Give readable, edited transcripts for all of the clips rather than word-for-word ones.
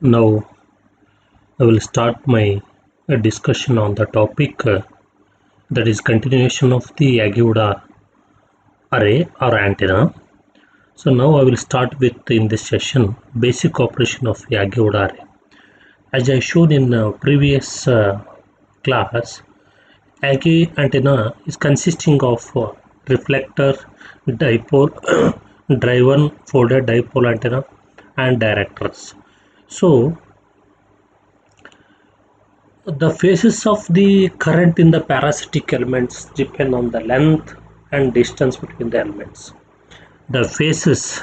Now, I will start my discussion on the topic that is continuation of the Aguda array or antenna. So now I will start with in this session basic operation of the Aguda array. As I showed in previous class, Ag antenna is consisting of reflector, dipole, driven folded dipole antenna, and directors. So the phases of the current in the parasitic elements depend on the length and distance between the elements. The phases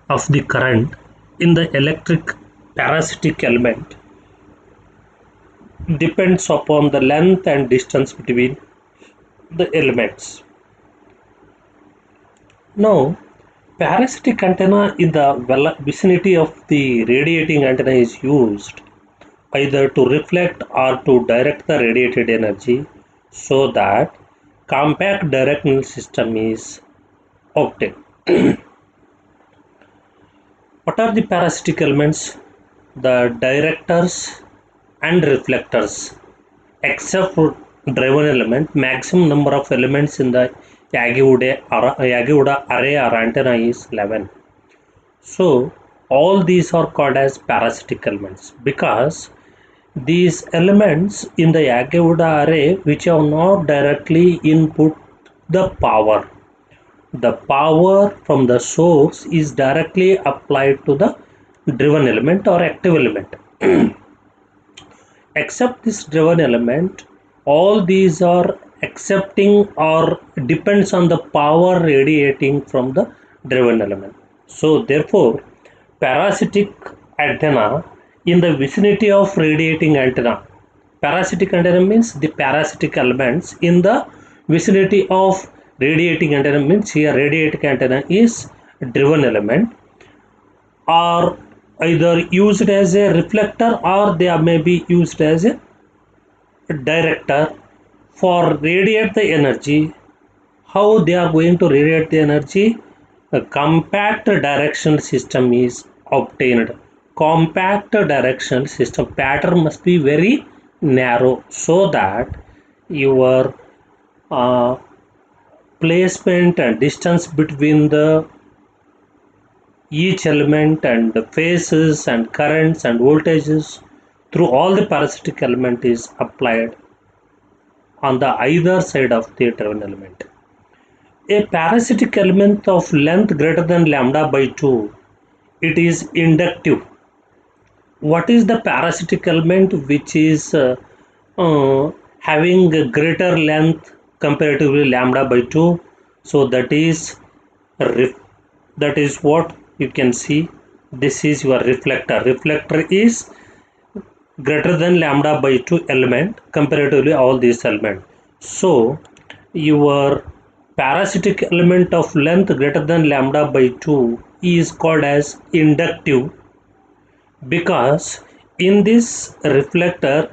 of the current in the electric parasitic element depends upon the length and distance between the elements. Now, parasitic antenna in the vicinity of the radiating antenna is used either to reflect or to direct the radiated energy so that compact directional system is obtained. What are the parasitic elements? The directors and reflectors. Except for driven element, maximum number of elements in the Yagi-Uda array or antenna is 11. So all these are called as parasitic elements because these elements in the Yagi-Uda array which have not directly input the power. The power from the source is directly applied to the driven element or active element. Except this driven element, all these are accepting or depends on the power radiating from the driven element. So therefore, parasitic antenna in the vicinity of radiating antenna. Parasitic antenna means the parasitic elements in the vicinity of radiating antenna means here radiating antenna is driven element are either used as a reflector or they may be used as a director for radiate the energy. How they are going to radiate the energy? A compact directional system is obtained. Compact directional system pattern must be very narrow so that your uh, placement and distance between the each element and the phases and currents and voltages through all the parasitic element is applied on the either side of the driven element. A parasitic element of length greater than lambda by 2, it is inductive. What is the parasitic element which is having a greater length comparatively lambda by 2? So that is what you can see. This is your reflector. Reflector is greater than lambda by 2 element comparatively all these elements. So your parasitic element of length greater than lambda by 2 is called as inductive because in this reflector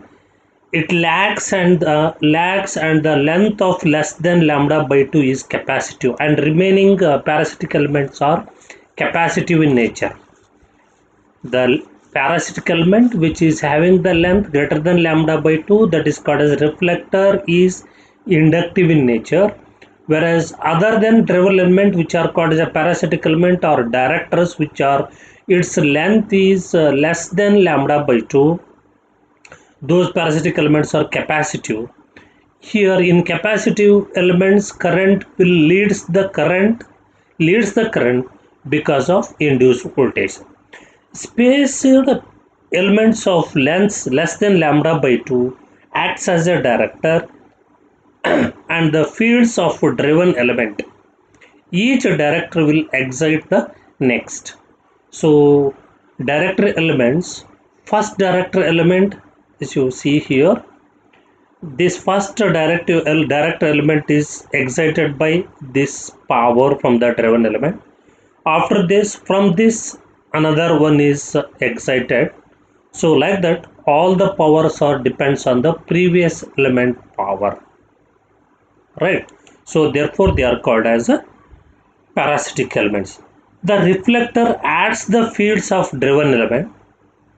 it lags and the length of less than lambda by 2 is capacitive and remaining parasitic elements are capacitive in nature. The parasitic element which is having the length greater than lambda by 2, that is called as reflector, is inductive in nature, whereas other than driven element which are called as a parasitic element or directors which are its length is less than lambda by 2, those parasitic elements are capacitive. Here in capacitive elements current will leads the current because of induced voltage. Spaced elements of length less than lambda by 2 acts as a director and the fields of driven element. Each director will excite the next. So director elements, first director element as you see here, this first director element is excited by this power from the driven element. After this, from this another one is excited. So like that all the powers are depends on the previous element power, right? So therefore they are called as a parasitic elements. The reflector adds the fields of driven element.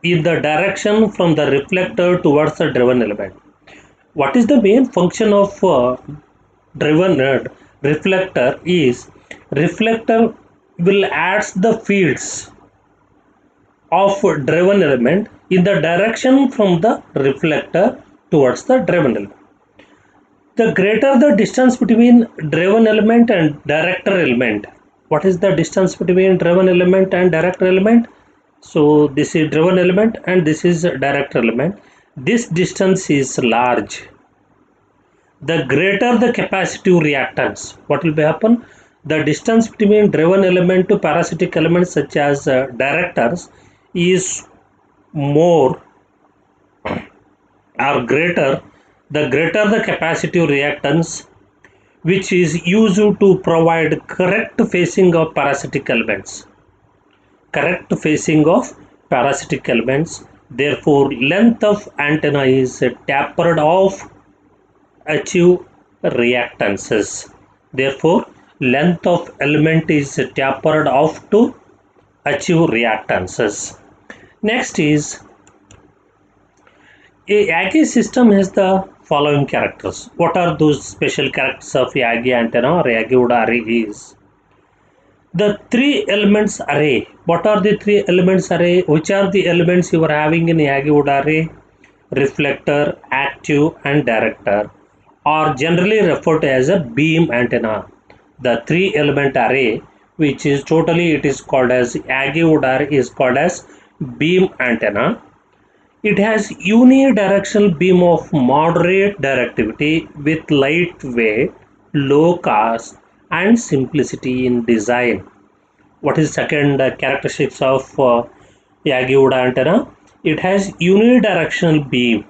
in the direction from the reflector towards the driven element. What is the main function of driven reflector is reflector will adds the fields of driven element in the direction from the reflector towards the driven element. The greater the distance between driven element and director element. What is the distance between driven element and director element? So this is driven element and this is director element. This distance is large. The greater the capacitive reactance. What will be happen? The distance between driven element to parasitic elements such as directors is more or greater. The greater the capacitive reactance which is used to provide correct facing of parasitic elements. Correct facing of parasitic elements. Therefore, length of antenna is tapered off achieve reactances. Therefore, length of element is tapered off to achieve reactances. Next is a Yagi system has the following characters. What are those special characters of Yagi antenna or Yagi Uda array is? The three elements array. What are the three elements array? Which are the elements you are having in Yagi Uda array? Reflector, active and director are generally referred to as a beam antenna. The three element array which is totally it is called as Yagi Uda array is called as beam antenna. It has unidirectional beam of moderate directivity with lightweight, low cost and simplicity in design. What is second characteristics of Yagi Uda antenna? It has unidirectional beam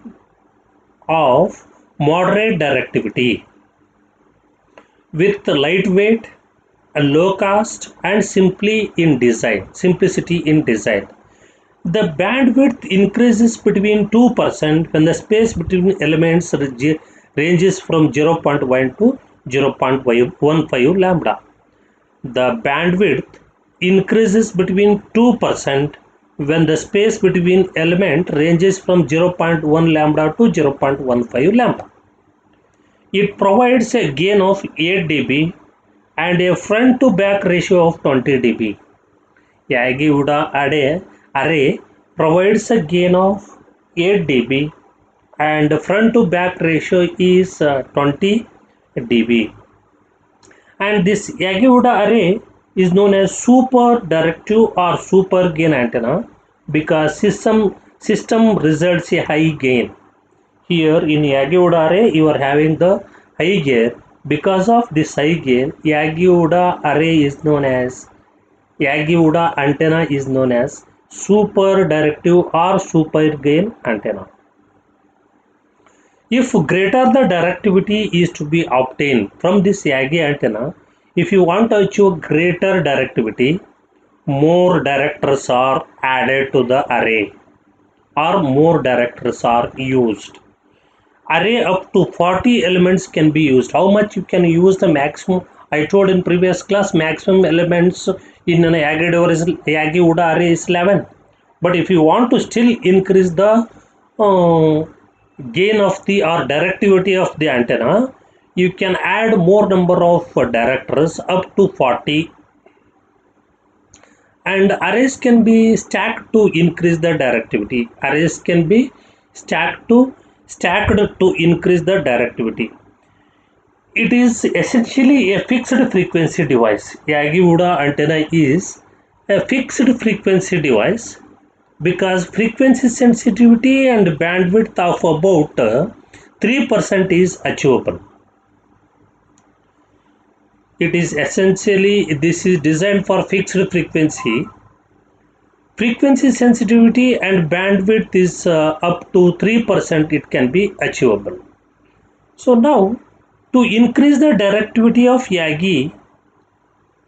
of moderate directivity with lightweight, low cost and simplicity in design. The bandwidth increases between 2% when the space between elements ranges from 0.1 to 0.15 lambda. The bandwidth increases between 2% when the space between element ranges from 0.1 lambda to 0.15 lambda. It provides a gain of 8 dB and a front to back ratio of 20 dB. Yagi Uda array provides a gain of 8 dB and front to back ratio is 20 dB. And this Yagi Uda array is known as super directive or super gain antenna because system results a high gain. Here in Yagi Uda array you are having the high gain. Because of this high gain, Yagi Uda array is known as Yagi Uda antenna is known as super directive or super gain antenna. If greater the directivity is to be obtained from this Yagi antenna, if you want to achieve greater directivity, more directors are added to the array or more directors are used. Array up to 40 elements can be used. How much you can use the maximum? I told in previous class maximum elements in an Yagi Uda array is 11. But if you want to still increase the gain of the or directivity of the antenna, you can add more number of directors up to 40, and arrays can be stacked to increase the directivity. Arrays can be stacked to increase the directivity. It is essentially a fixed frequency device. Yagi Uda antenna is a fixed frequency device because frequency sensitivity and bandwidth of about 3% is achievable. It is essentially, this is designed for fixed frequency. Frequency sensitivity and bandwidth is up to 3% it can be achievable. So now to increase the directivity of Yagi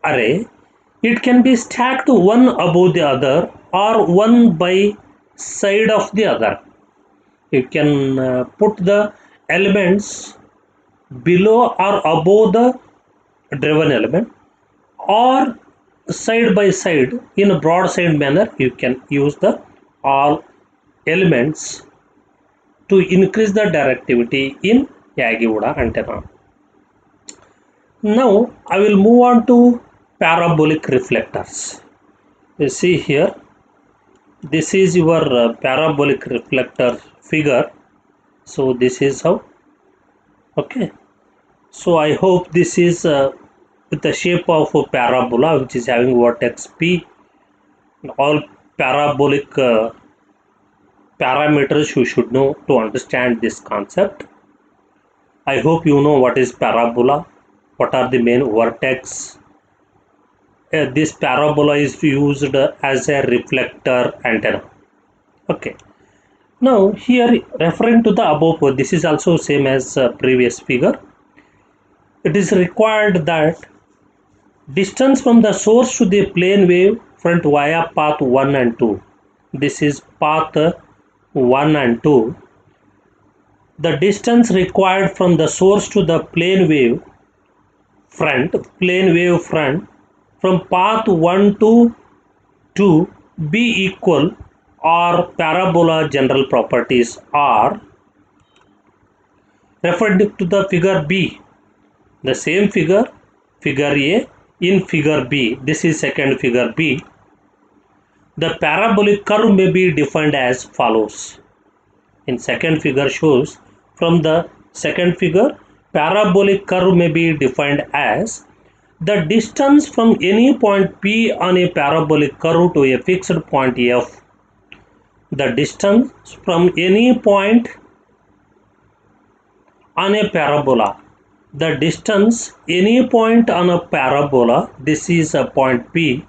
array, it can be stacked one above the other or one by side of the other. You can put the elements below or above the driven element or side by side in a broadside manner. You can use the all elements to increase the directivity in Yagi-Uda antenna. Now I will move on to parabolic reflectors. You see here, this is your parabolic reflector figure. So this is how. Okay. So I hope this is with the shape of a parabola which is having vertex P. All parabolic parameters you should know to understand this concept. I hope you know what is parabola, what are the main vertex. This parabola is used as a reflector antenna. Okay. Now here referring to the above, this is also same as previous figure. It is required that distance from the source to the plane wave front via path 1 and 2. This is path 1 and 2. The distance required from the source to the plane wave front from path 1 to 2 be equal, or parabola general properties are referred to the figure B. The same figure, figure A, in figure B. This is second figure B. The parabolic curve may be defined as follows. In second figure shows, from the second figure, parabolic curve may be defined as the distance from any point P on a parabolic curve to a fixed point F. The distance from any point on a parabola. The distance any point on a parabola, this is a point P,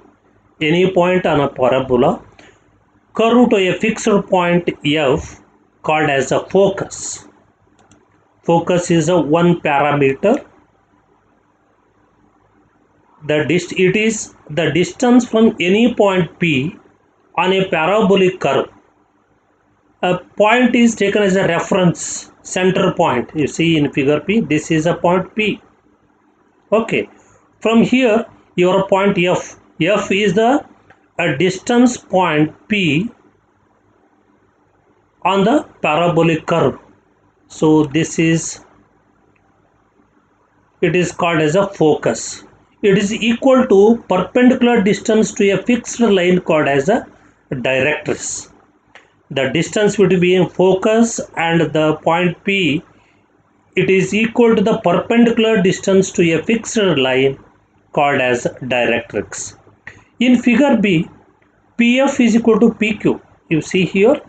any point on a parabola, curve to a fixed point F called as a focus. Focus is a one parameter. It is the distance from any point P on a parabolic curve. A point is taken as a reference center point. You see in figure P, this is a point P. Okay. From here, your point F. F is the a distance point P on the parabolic curve. So this is, it is called as a focus. It is equal to perpendicular distance to a fixed line called as a directrix. The distance between focus and the point P, it is equal to the perpendicular distance to a fixed line called as directrix. In figure B, PF is equal to PQ. You see here,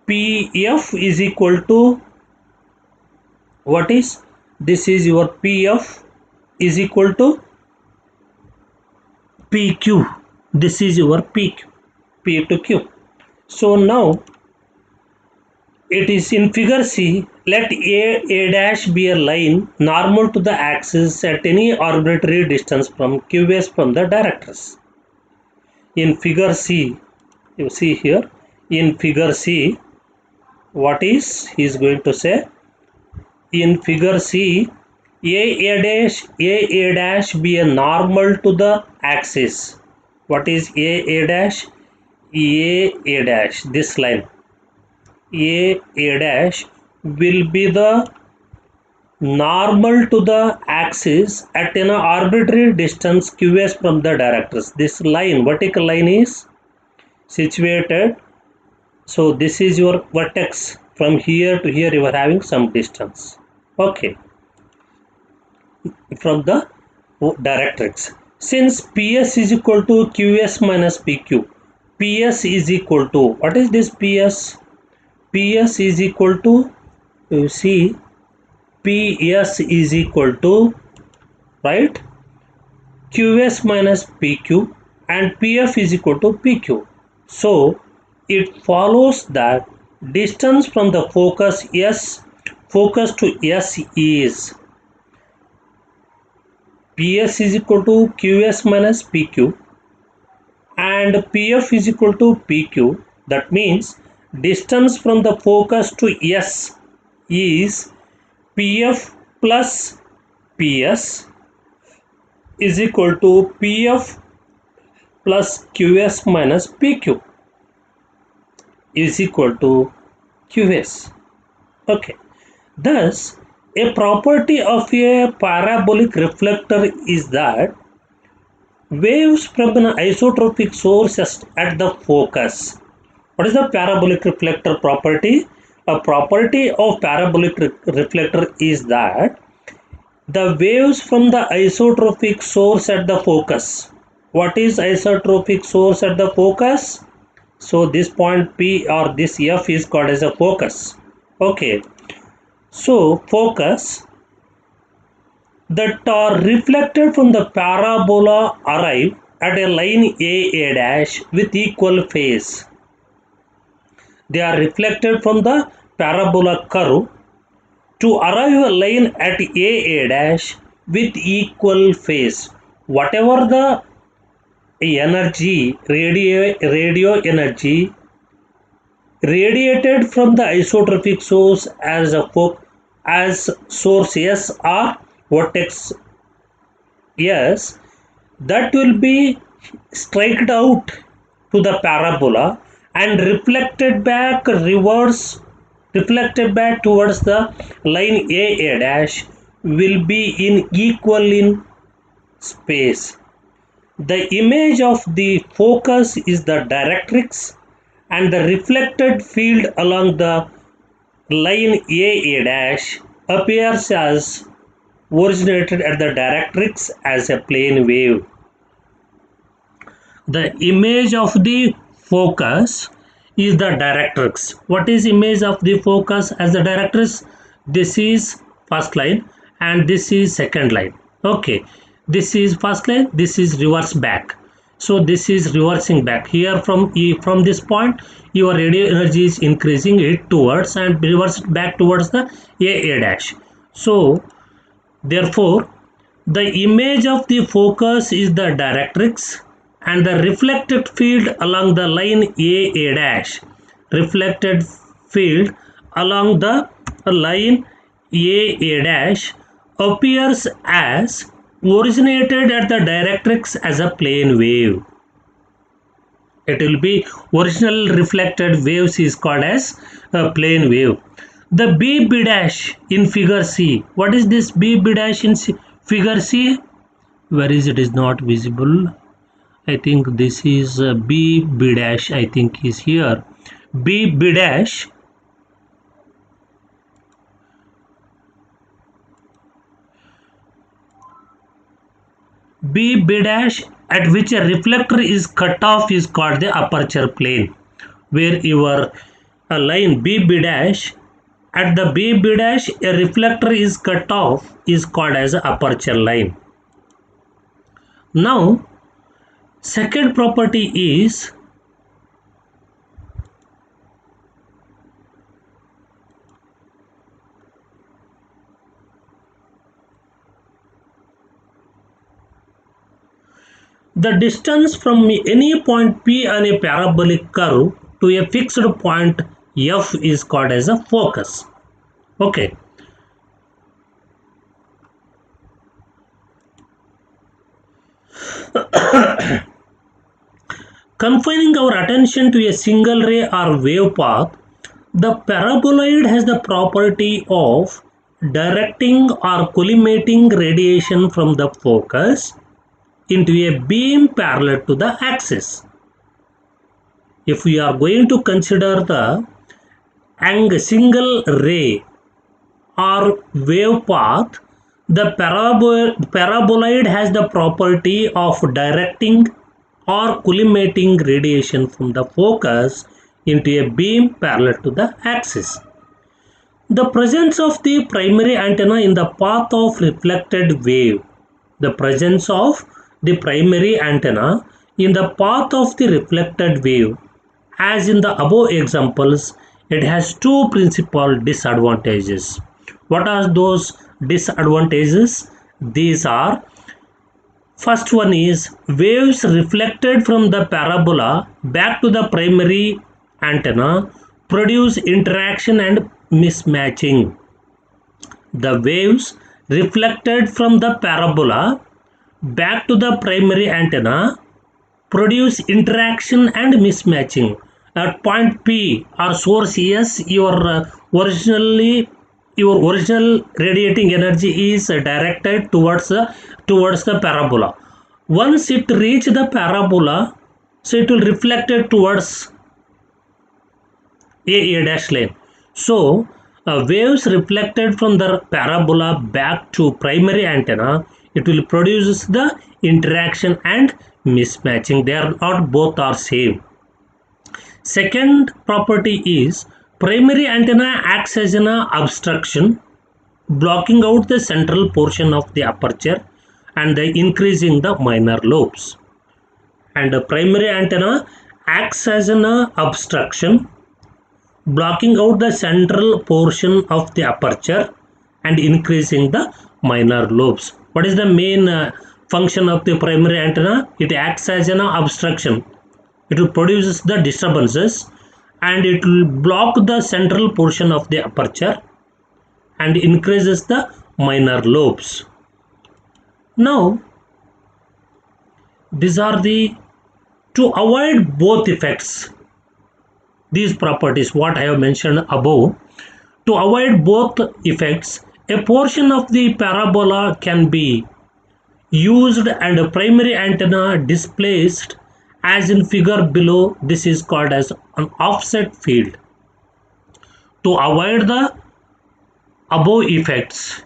PF is equal to what is? This is your PF is equal to PQ. This is your PQ, P to Q. So now it is in figure C, let A dash be a line normal to the axis at any arbitrary distance from QS from the directrix. In figure C, you see here, in figure C, what is he is going to say? In figure C, A dash be a normal to the axis. What is A dash? A dash, this line. A dash will be the normal to the axis at an arbitrary distance QS from the directrix. This line, vertical line, is situated. So this is your vertex. From here to here you are having some distance. Okay. From the directrix. Since PS is equal to QS minus PQ, PS is equal to, what is this PS? PS is equal to, you see, PS is equal to, right, QS minus PQ, and PF is equal to PQ. So it follows that distance from the focus to S is PS is equal to QS minus PQ and PF is equal to PQ. That means distance from the focus to S is PF plus PS is equal to PF plus QS minus PQ. is equal to QS. Okay. Thus, a property of a parabolic reflector is that waves from an isotropic source at the focus. What is the parabolic reflector property? A property of parabolic reflector is that the waves from the isotropic source at the focus. What is isotropic source at the focus? So this point P or this F is called as a focus. Okay. So focus that are reflected from the parabola arrive at a line A dash with equal phase. They are reflected from the parabola curve to arrive a line at A dash with equal phase. Whatever the energy, radio energy radiated from the isotropic source as source S or vortex S, that will be striked out to the parabola and reflected back towards the line A dash will be in equal in space. The image of the focus is the directrix and the reflected field along the line A dash appears as originated at the directrix as a plane wave. The image of the focus is the directrix. What is image of the focus as the directrix? This is first line and this is second line. Okay, this is first line, this is reverse back. So this is reversing back. Here from this point your radio energy is increasing it towards and reverse back towards the A dash. So therefore the image of the focus is the directrix and the reflected field along the line A dash. Reflected field along the line A dash appears as originated at the directrix as a plane wave. It will be original reflected waves is called as a plane wave. The B dash in figure C. What is this B dash in figure C? Where is it? Is not visible. I think this is B dash. I think is here. B dash. B dash at which a reflector is cut off is called the aperture plane. Where your line B dash at the B dash a reflector is cut off is called as aperture line. Now second property is the distance from any point P on a parabolic curve to a fixed point F is called as a focus. Okay. Confining our attention to a single ray or wave path, the paraboloid has the property of directing or collimating radiation from the focus into a beam parallel to the axis. If we are going to consider the single ray or wave path, the paraboloid has the property of directing or collimating radiation from the focus into a beam parallel to the axis. The presence of the primary antenna in the path of reflected wave. The presence of the primary antenna in the path of the reflected wave. As in the above examples, it has two principal disadvantages. What are those disadvantages? These are: first one is waves reflected from the parabola back to the primary antenna produce interaction and mismatching. The waves reflected from the parabola back to the primary antenna produce interaction and mismatching. at point P or source S, your original radiating energy is directed towards the parabola. Once it reach the parabola, so it will reflect it towards a dash line. So waves reflected from the parabola back to primary antenna, it will produce the interaction and mismatching. They are not both are same. Second property is primary antenna acts as an obstruction, blocking out the central portion of the aperture and increasing the minor lobes. And the primary antenna acts as an obstruction, blocking out the central portion of the aperture and increasing the minor lobes. What is the main function of the primary antenna? It acts as an obstruction. It will produce the disturbances and it will block the central portion of the aperture and increases the minor lobes. Now, these are the to avoid both effects, these properties what I have mentioned above. To avoid both effects, a portion of the parabola can be used and a primary antenna displaced as in figure below. This is called as an offset field. To avoid the above effects,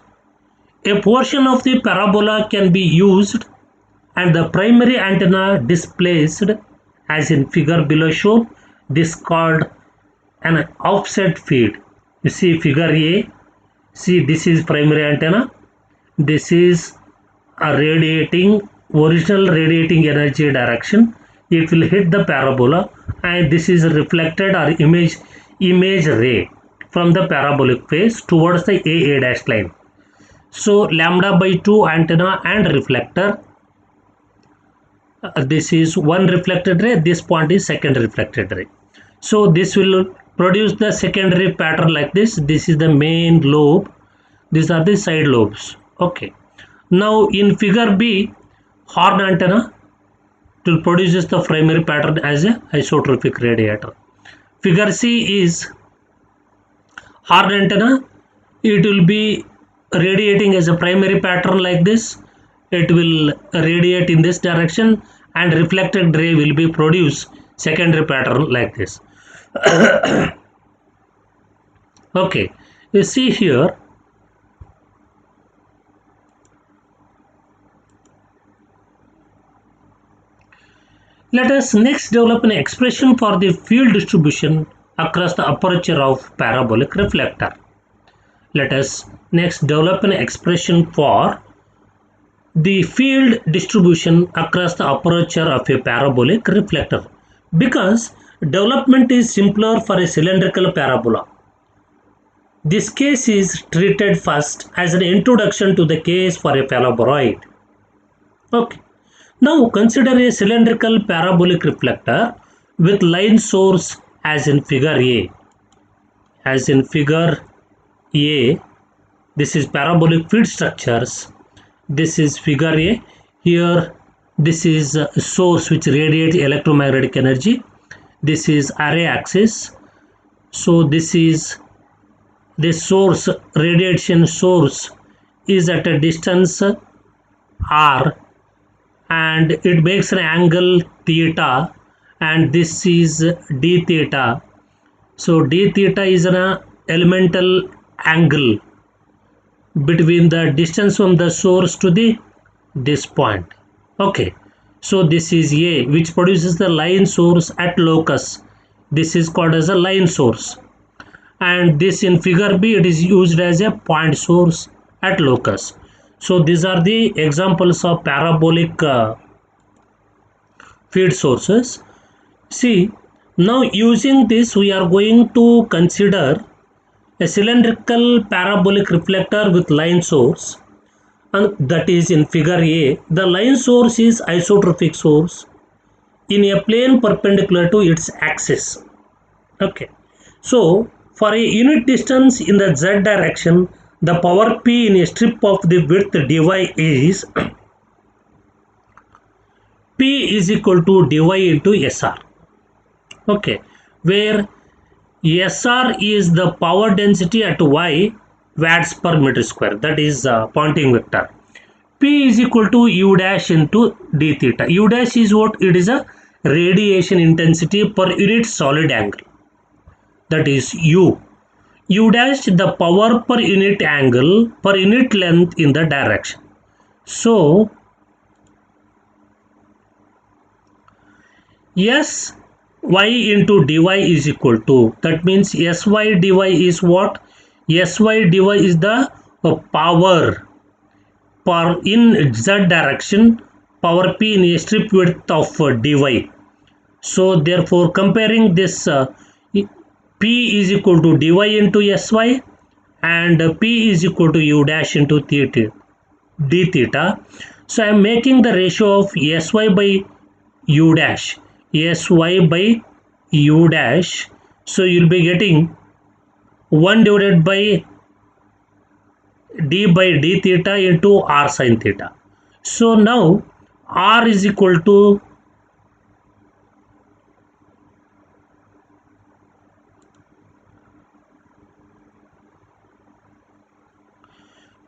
a portion of the parabola can be used and the primary antenna displaced as in figure below shown. This called an offset field. You see figure A. See, this is primary antenna. This is a original radiating energy direction. It will hit the parabola and this is reflected or image ray from the parabolic phase towards the A dash line. So lambda by 2 antenna and reflector. This is one reflected ray. This point is second reflected ray. So this will produce the secondary pattern like this. This is the main lobe. These are the side lobes. Okay. Now in figure B, horn antenna will produces the primary pattern as a isotropic radiator. Figure C is horn antenna. It will be radiating as a primary pattern like this. It will radiate in this direction and reflected ray will be produced secondary pattern like this. Okay, you see here. Let us next develop an expression for the field distribution across the aperture of parabolic reflector. Let us next develop an expression for the field distribution across the aperture of a parabolic reflector, because development is simpler for a cylindrical parabola. This case is treated first as an introduction to the case for a paraboloid. Okay. Now consider a cylindrical parabolic reflector with line source as in figure A. As in figure A, this is parabolic field structures. This is figure A. Here, this is a source which radiates electromagnetic energy. This is array axis. So this is the source, radiation source is at a distance r and it makes an angle theta, and this is d theta. So d theta is an elemental angle between the distance from the source to this point. Okay, so this is A, which produces the line source at locus. This is called as a line source, and this in figure B it is used as a point source at locus. So these are the examples of parabolic feed sources. See, now using this we are going to consider a cylindrical parabolic reflector with line source, and that is in figure A. The line source is isotropic source in a plane perpendicular to its axis. Okay, so for a unit distance in the z direction, the power P in a strip of the width dy is P is equal to dy into SR. Okay, where SR is the power density at Y watts per meter square, that is Poynting vector. P is equal to U dash into d theta. U dash is what? It is a radiation intensity per unit solid angle, that is U. U dash the power per unit angle per unit length in the direction. So S y into dy is equal to, that means Sy dy is what? Sy dy is the power per in z direction, power p in a strip width of dy. So therefore comparing this p is equal to dy into Sy and p is equal to u dash into theta d theta. So I am making the ratio of Sy by u dash, Sy by u dash. So you'll be getting 1 divided by d by d theta into r sin theta. So now r is equal to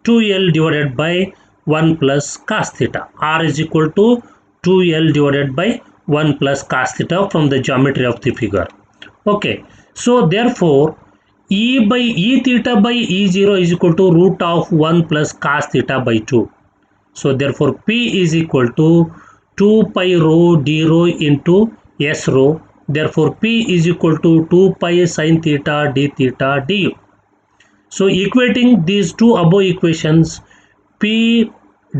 2l divided by 1 plus cos theta. R is equal to 2l divided by 1 plus cos theta from the geometry of the figure. Okay, so therefore E by E theta by E0 is equal to root of 1 plus cos theta by 2. So therefore P is equal to 2 pi rho d rho into S rho. Therefore P is equal to 2 pi sin theta d theta du. So equating these two above equations, P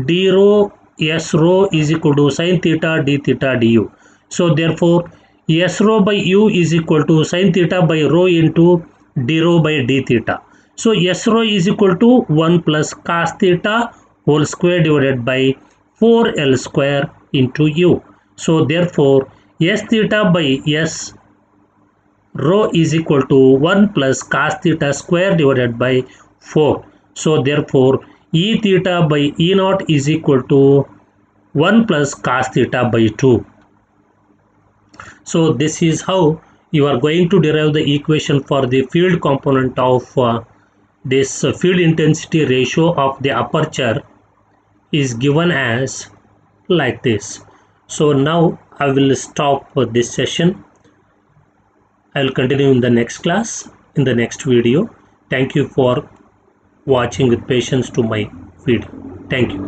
d rho S rho is equal to sin theta d theta du. So therefore S rho by u is equal to sin theta by rho into d rho by d theta. So S rho is equal to 1 plus cos theta whole square divided by 4l square into u. So therefore S theta by S rho is equal to 1 plus cos theta square divided by 4. So therefore E theta by E naught is equal to 1 plus cos theta by 2. So this is how you are going to derive the equation for the field component of this field intensity ratio of the aperture is given as like this. So now I will stop this session. I will continue in the next class, in the next video. Thank you for watching with patience to my video. Thank you.